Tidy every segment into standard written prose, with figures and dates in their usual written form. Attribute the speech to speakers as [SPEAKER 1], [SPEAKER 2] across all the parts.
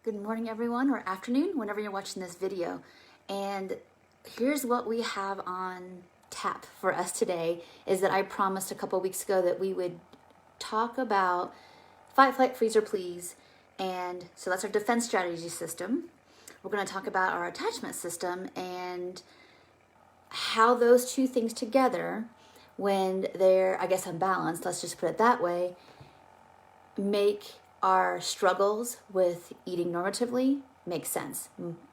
[SPEAKER 1] Good morning, everyone, or afternoon, whenever you're watching this video. And here's what we have on tap for us today is that I promised a couple weeks ago that we would talk about fight, flight, freeze, or please. And so that's our defense strategy system. We're going to talk about our attachment system and how those two things together, when they're, I guess, unbalanced, let's just put it that way, make our struggles with eating normatively make sense.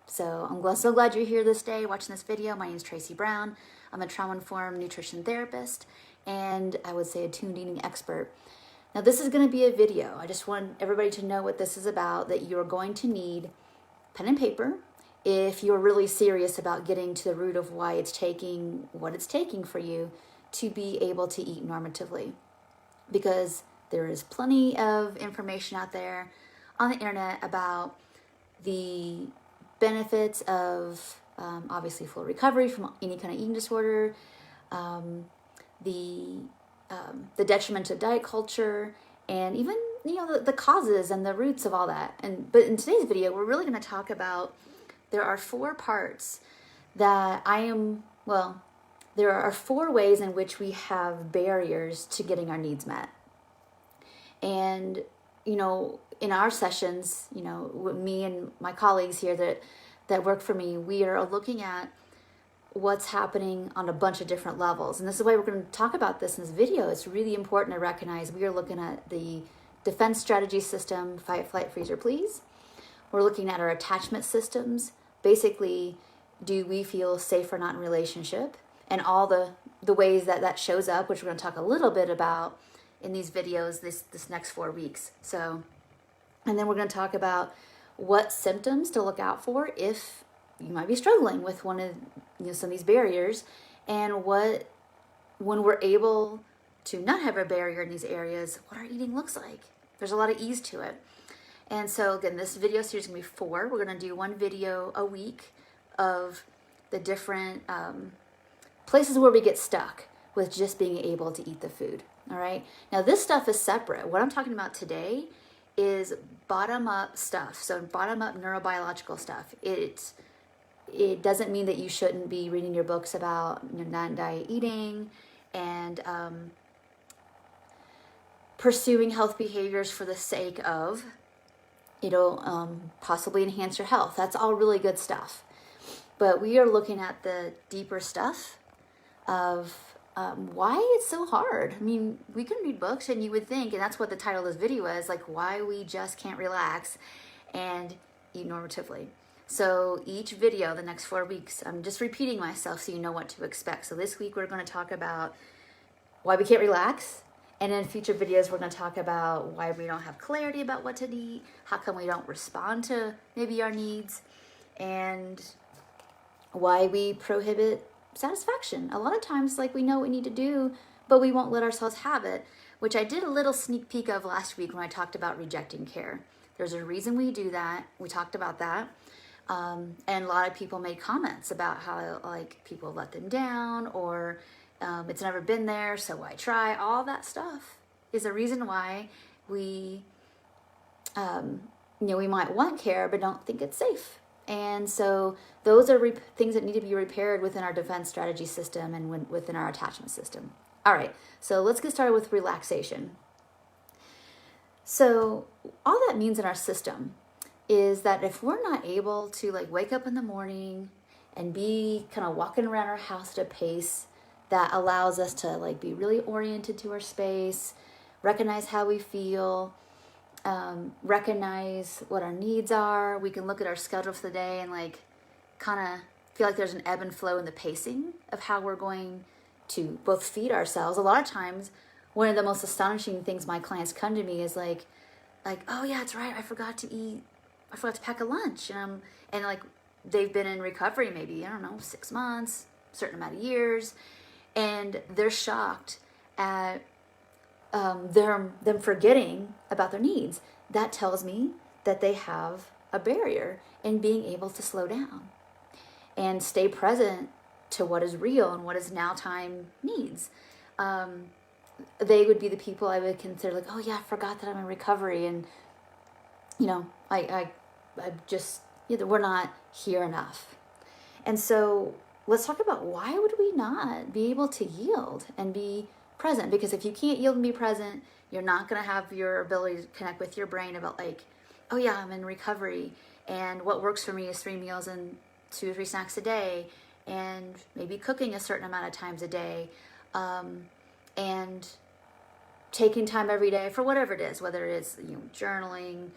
[SPEAKER 1] So I'm so glad you're here this day watching this video. My name is Tracy Brown. I'm a trauma-informed nutrition therapist and I would say a tuned eating expert. Now this is going to be a video. I just want everybody to know what this is about, that you're going to need pen and paper if you're really serious about getting to the root of why it's taking what it's taking for you to be able to eat normatively. Because there is plenty of information out there on the internet about the benefits of obviously full recovery from any kind of eating disorder, the detriment of diet culture, and even the causes and the roots of all that. But in today's video, we're really going to talk about there are four parts that there are four ways in which we have barriers to getting our needs met. And, in our sessions, with me and my colleagues here that work for me, we are looking at what's happening on a bunch of different levels. And this is why we're going to talk about this in this video. It's really important to recognize we are looking at the defense strategy system, fight, flight, freeze, or please. We're looking at our attachment systems. Basically, do we feel safe or not in relationship? And all the ways that shows up, which we're going to talk a little bit about in these videos this next 4 weeks. And then we're going to talk about what symptoms to look out for if you might be struggling with one of some of these barriers, and when we're able to not have a barrier in these areas, what our eating looks like. There's a lot of ease to it. And so again, this video series is going to be 4. We're going to do 1 video a week of the different places where we get stuck with just being able to eat the food. All right. Now this stuff is separate. What I'm talking about today is bottom-up stuff. So bottom-up neurobiological stuff. It doesn't mean that you shouldn't be reading your books about non-diet eating and pursuing health behaviors for the sake of possibly enhance your health. That's all really good stuff. But we are looking at the deeper stuff of why it's so hard. I mean, we can read books and you would think, and that's what the title of this video is, like why we just can't relax and eat normatively. So each video, the next 4 weeks, I'm just repeating myself so you know what to expect. So this week we're going to talk about why we can't relax. And in future videos, we're going to talk about why we don't have clarity about what to eat, how come we don't respond to maybe our needs, and why we prohibit satisfaction. A lot of times, we know what we need to do, but we won't let ourselves have it, which I did a little sneak peek of last week when I talked about rejecting care. There's a reason we do that. We talked about that. And a lot of people made comments about how people let them down, or it's never been there, so why try? All that stuff is a reason why we, we might want care, but don't think it's safe. And so those are things that need to be repaired within our defense strategy system and within our attachment system. All right, so let's get started with relaxation. So all that means in our system is that if we're not able to wake up in the morning and be kind of walking around our house at a pace that allows us to be really oriented to our space, recognize how we feel, recognize what our needs are. We can look at our schedule for the day and kind of feel like there's an ebb and flow in the pacing of how we're going to both feed ourselves. A lot of times, one of the most astonishing things my clients come to me is like, oh yeah, it's right, I forgot to pack a lunch. And they've been in recovery maybe, 6 months, a certain amount of years, and they're shocked at them forgetting about their needs. That tells me that they have a barrier in being able to slow down and stay present to what is real and what is now time needs. They would be the people I would consider oh yeah, I forgot that I'm in recovery, and I we're not here enough. And so let's talk about why would we not be able to yield and be present? Because if you can't yield and be present, you're not going to have your ability to connect with your brain about like, oh yeah, I'm in recovery, and what works for me is 3 meals and 2 or 3 snacks a day, and maybe cooking a certain amount of times a day, and taking time every day for whatever it is, whether it's journaling,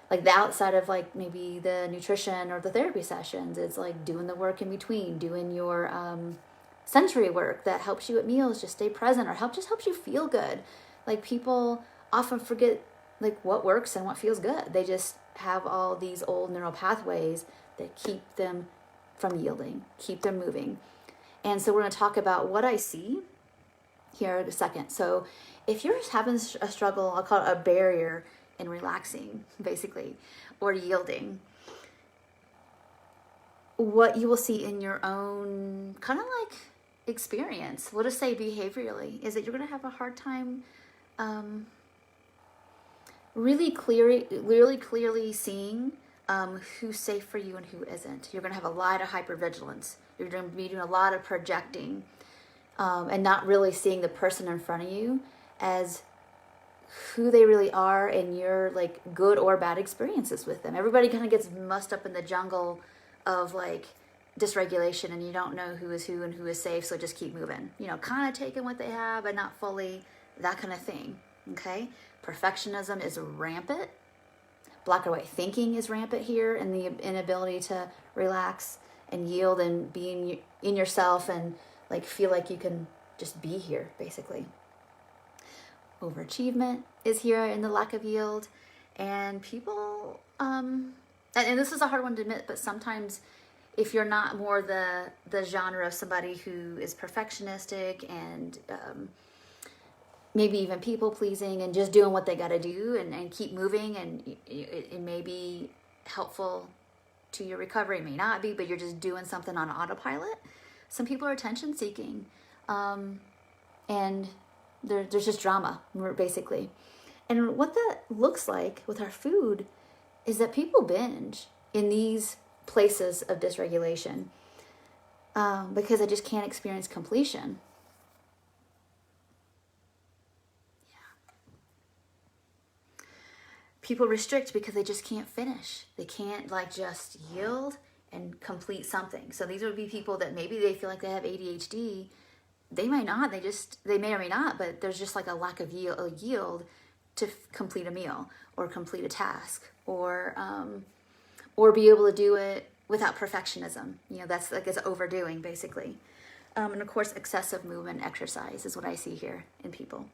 [SPEAKER 1] like the outside of like maybe the nutrition or the therapy sessions. It's like doing the work in between, doing your sensory work that helps you at meals, just stay present, or helps you feel good. Like people often forget like what works and what feels good. They just have all these old neural pathways that keep them from yielding, keep them moving. And so we're going to talk about what I see here in a second. So if you're having a struggle, I'll call it a barrier in relaxing, basically, or yielding, what you will see in your own kind of like experience, we'll just say behaviorally, is that you're going to have a hard time really clearly seeing who's safe for you and who isn't. You're going to have a lot of hypervigilance. You're going to be doing a lot of projecting and not really seeing the person in front of you as who they really are and your like good or bad experiences with them. Everybody kind of gets mussed up in the jungle of like dysregulation, and you don't know who is who and who is safe, so just keep moving. Kind of taking what they have but not fully, that kind of thing. Okay? Perfectionism is rampant. Black or white thinking is rampant here, and the inability to relax and yield and be in yourself and like feel like you can just be here, basically. Overachievement is here in the lack of yield, and people and this is a hard one to admit, but sometimes if you're not more the genre of somebody who is perfectionistic and maybe even people pleasing and just doing what they got to do and keep moving, and it may be helpful to your recovery, it may not be, but you're just doing something on autopilot. Some people are attention seeking, and there's just drama, basically. And what that looks like with our food is that people binge in these places of dysregulation because they just can't experience completion. People restrict because they just can't finish. They can't like just yield and complete something. So these would be people that maybe they feel like they have ADHD. They might not. They may or may not, but there's just like a lack of yield to complete a meal or complete a task or be able to do it without perfectionism. That's like it's overdoing, basically. And of course, excessive movement, exercise is what I see here in people.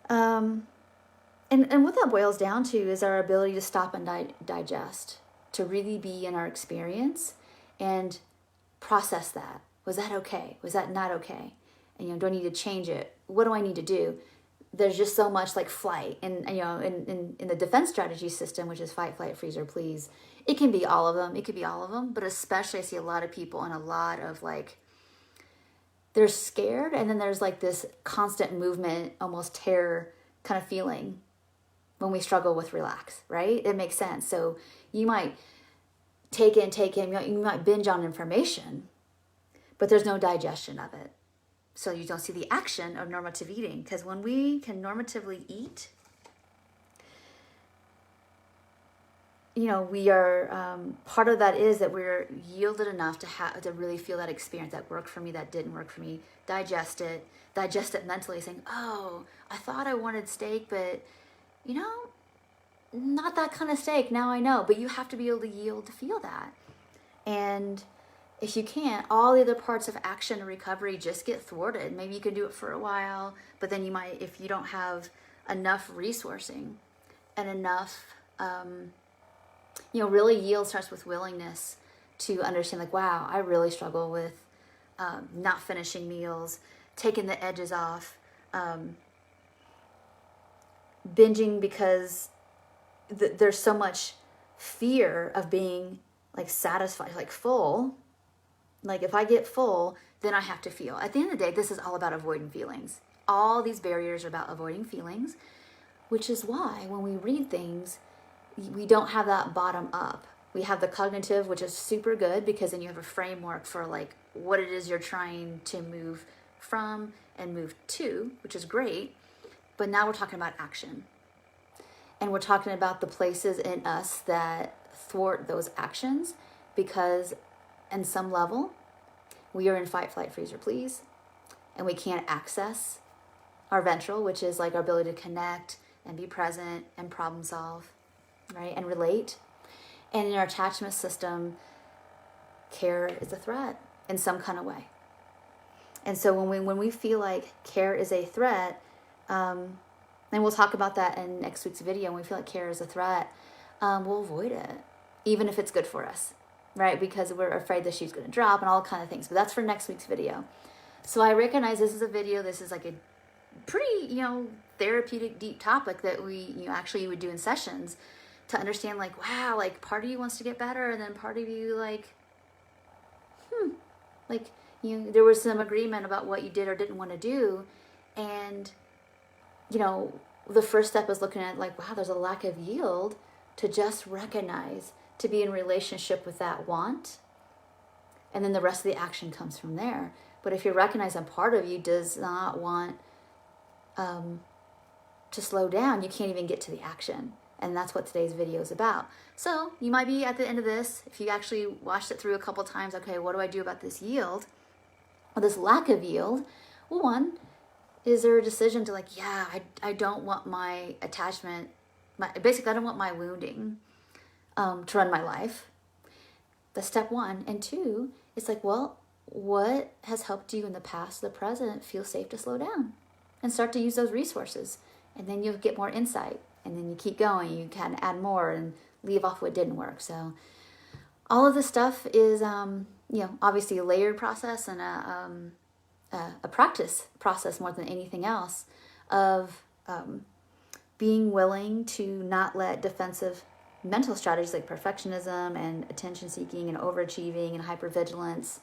[SPEAKER 1] And what that boils down to is our ability to stop and digest, to really be in our experience and process that. Was that okay? Was that not okay? And do I need to change it? What do I need to do? There's just so much like flight, and in the defense strategy system, which is fight, flight, freeze, or please, it can be all of them. It could be all of them, but especially I see a lot of people in a lot of like, they're scared, and then there's like this constant movement, almost terror kind of feeling when we struggle with relax, right? It makes sense. So you might take in, you might binge on information, but there's no digestion of it. So you don't see the action of normative eating, because when we can normatively eat, we are, part of that is that we're yielded enough to really feel that experience, that worked for me, that didn't work for me, digest it mentally, saying, oh, I thought I wanted steak, but not that kind of steak. Now I know, but you have to be able to yield to feel that. And if you can't, all the other parts of action and recovery just get thwarted. Maybe you can do it for a while, but then you might, if you don't have enough resourcing and enough, really yield starts with willingness to understand, like, wow, I really struggle with not finishing meals, taking the edges off, binging because there's so much fear of being like satisfied, like full. Like if I get full, then I have to feel. At the end of the day, this is all about avoiding feelings. All these barriers are about avoiding feelings, which is why when we read things, we don't have that bottom up. We have the cognitive, which is super good because then you have a framework for like what it is you're trying to move from and move to, which is great. But now we're talking about action. And we're talking about the places in us that thwart those actions because in some level, we are in fight, flight, freeze, or please, and we can't access our ventral, which is like our ability to connect and be present and problem solve, right? And relate. And in our attachment system, care is a threat in some kind of way. And so when we feel like care is a threat, and we'll talk about that in next week's video, when we feel like care is a threat, we'll avoid it, even if it's good for us, right? Because we're afraid the shoe's going to drop and all kind of things. But that's for next week's video. So I recognize this is a video. This is like a pretty, therapeutic, deep topic that we, actually would do in sessions to understand, like, wow, like part of you wants to get better, and then part of you there was some agreement about what you did or didn't want to do, and the first step is looking at like, wow, there's a lack of yield, to just recognize, to be in relationship with that want, and then the rest of the action comes from there. But if you recognize that part of you does not want to slow down, you can't even get to the action. And that's what today's video is about. So you might be at the end of this, if you actually watched it through a couple times, okay, what do I do about this yield or this lack of yield? Well, one, is there a decision to like, yeah, I don't want my attachment, basically I don't want my wounding to run my life. That's step one. And two, it's like, well, what has helped you in the past, the present, feel safe to slow down and start to use those resources? And then you'll get more insight. And then you keep going, you can add more and leave off what didn't work. So all of this stuff is, obviously a layered process and a practice process more than anything else of being willing to not let defensive mental strategies like perfectionism and attention seeking and overachieving and hypervigilance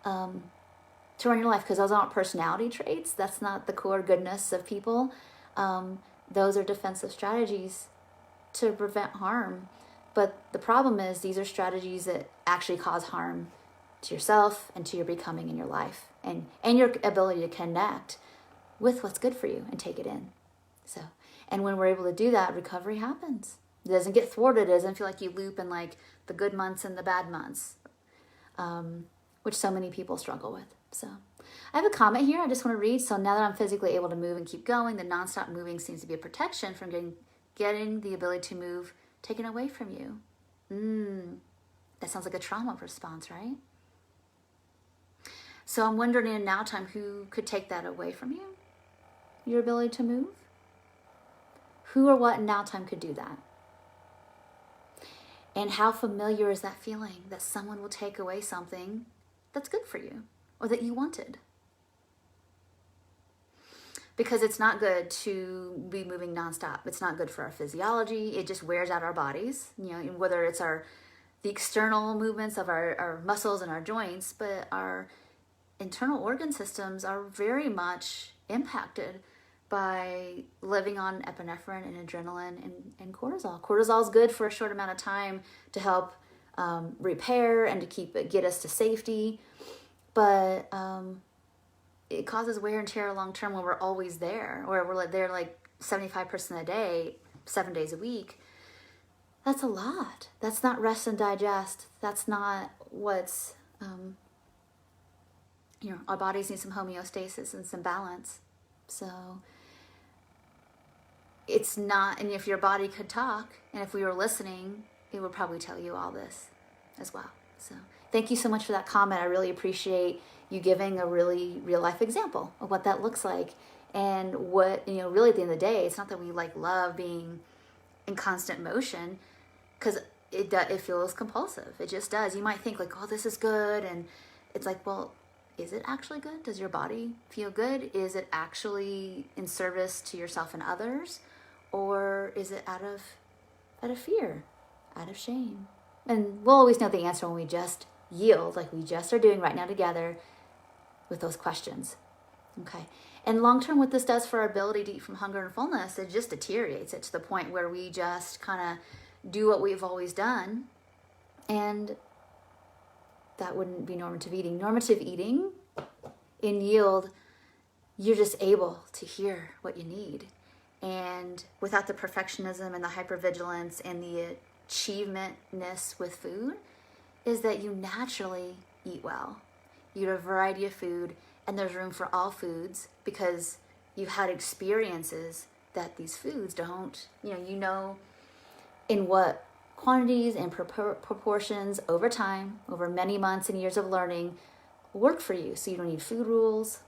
[SPEAKER 1] to run your life, because those aren't personality traits. That's not the core goodness of people. Those are defensive strategies to prevent harm. But the problem is these are strategies that actually cause harm to yourself and to your becoming in your life and your ability to connect with what's good for you and take it in. So, and when we're able to do that, recovery happens. It doesn't get thwarted. It doesn't feel like you loop in like the good months and the bad months, which so many people struggle with. So I have a comment here I just want to read. So now that I'm physically able to move and keep going, the nonstop moving seems to be a protection from getting the ability to move taken away from you. That sounds like a trauma response, right? So I'm wondering in now time, who could take that away from you? Your ability to move? Who or what in now time could do that? And how familiar is that feeling that someone will take away something that's good for you or that you wanted? Because it's not good to be moving nonstop. It's not good for our physiology. It just wears out our bodies, whether it's the external movements of our muscles and our joints, but our internal organ systems are very much impacted by living on epinephrine and adrenaline and cortisol. Cortisol is good for a short amount of time to help repair and to get us to safety, but it causes wear and tear long term when we're always there, or we're there like 75% of the day, 7 days a week. That's a lot. That's not rest and digest. That's not what's, our bodies need some homeostasis and some balance. So it's not, and if your body could talk, and if we were listening, it would probably tell you all this as well. So thank you so much for that comment. I really appreciate you giving a really real life example of what that looks like. And what, really at the end of the day, it's not that we love being in constant motion, because it feels compulsive. It just does. You might think oh, this is good. And it's like, well, is it actually good? Does your body feel good? Is it actually in service to yourself and others? Or is it out of fear, out of shame? And we'll always know the answer when we just yield, like we just are doing right now together with those questions. Okay. And long term, what this does for our ability to eat from hunger and fullness, it just deteriorates it to the point where we just kind of do what we've always done. And that wouldn't be normative eating. Normative eating, in yield, you're just able to hear what you need. And without the perfectionism and the hypervigilance and the achievementness with food, is that you naturally eat well. You eat a variety of food, and there's room for all foods because you've had experiences that these foods don't, you know in what quantities and proportions over time, over many months and years of learning, work for you. So you don't need food rules.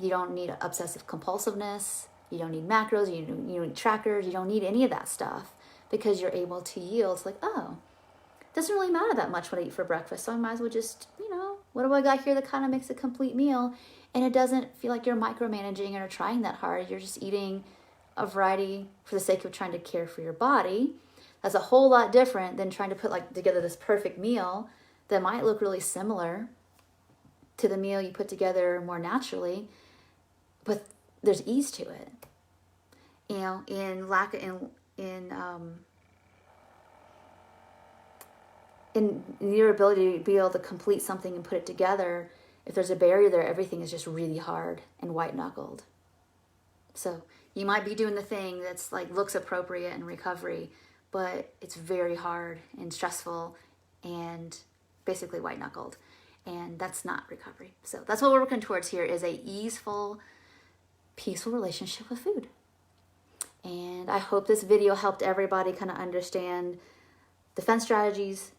[SPEAKER 1] You don't need obsessive compulsiveness. You don't need macros. You don't need trackers. You don't need any of that stuff because you're able to yield. It's like, oh, it doesn't really matter that much what I eat for breakfast. So I might as well just, what do I got here that kind of makes a complete meal? And it doesn't feel like you're micromanaging or trying that hard. You're just eating a variety for the sake of trying to care for your body. That's a whole lot different than trying to put together this perfect meal that might look really similar to the meal you put together more naturally, but there's ease to it. In your ability to be able to complete something and put it together, if there's a barrier there, everything is just really hard and white-knuckled. So you might be doing the thing that's looks appropriate in recovery, but it's very hard and stressful and basically white-knuckled. And that's not recovery. So that's what we're working towards here, is a easeful, peaceful relationship with food. And I hope this video helped everybody kind of understand defense strategies,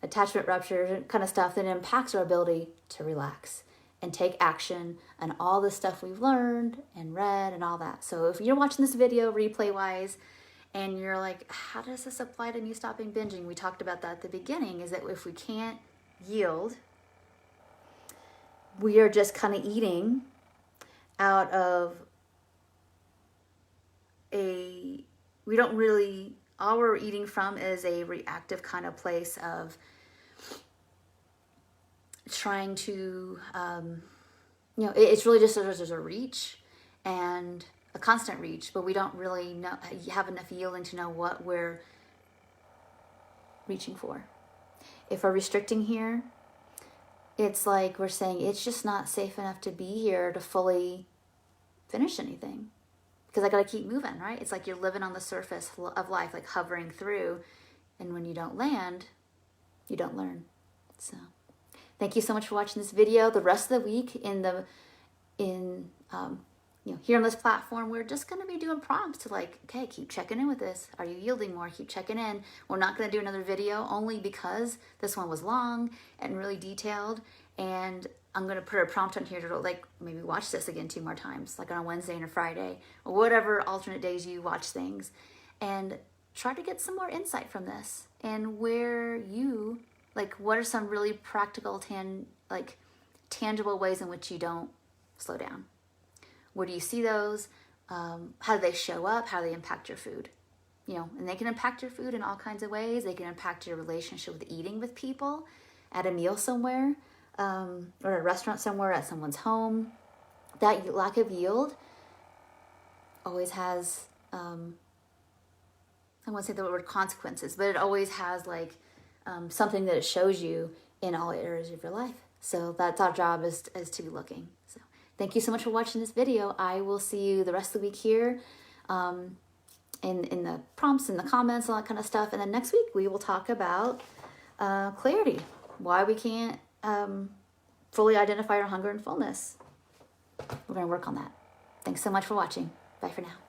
[SPEAKER 1] attachment ruptures, kind of stuff that impacts our ability to relax and take action and all the stuff we've learned and read and all that. So if you're watching this video replay-wise and you're like, how does this apply to me stopping binging? We talked about that at the beginning, is that if we can't yield, we are just kind of eating out of all we're eating from is a reactive kind of place of trying to, it's really just there's a reach and a constant reach, but we don't really have enough yielding to know what we're reaching for. If we're restricting here, it's like we're saying it's just not safe enough to be here to fully finish anything because I got to keep moving, right? It's like you're living on the surface of life, hovering through, and when you don't land, you don't learn. So thank you so much for watching this video. The rest of the week here on this platform, we're just going to be doing prompts to okay, keep checking in with this. Are you yielding more? Keep checking in. We're not going to do another video only because this one was long and really detailed. And I'm going to put a prompt on here to maybe watch this again 2 more times, on a Wednesday and a Friday, or whatever alternate days you watch things, and try to get some more insight from this. And where you, what are some really practical, tangible ways in which you don't slow down? Where do you see those? How do they show up? How do they impact your food? And they can impact your food in all kinds of ways. They can impact your relationship with eating with people, at a meal somewhere, or a restaurant somewhere, at someone's home. That lack of yield always has, I won't say the word consequences, but it always has something that it shows you in all areas of your life. So that's our job, is to be looking. So thank you so much for watching this video. I will see you the rest of the week here in the prompts and the comments, all that kind of stuff. And then next week we will talk about clarity, why we can't fully identify our hunger and fullness. We're going to work on that. Thanks so much for watching. Bye for now.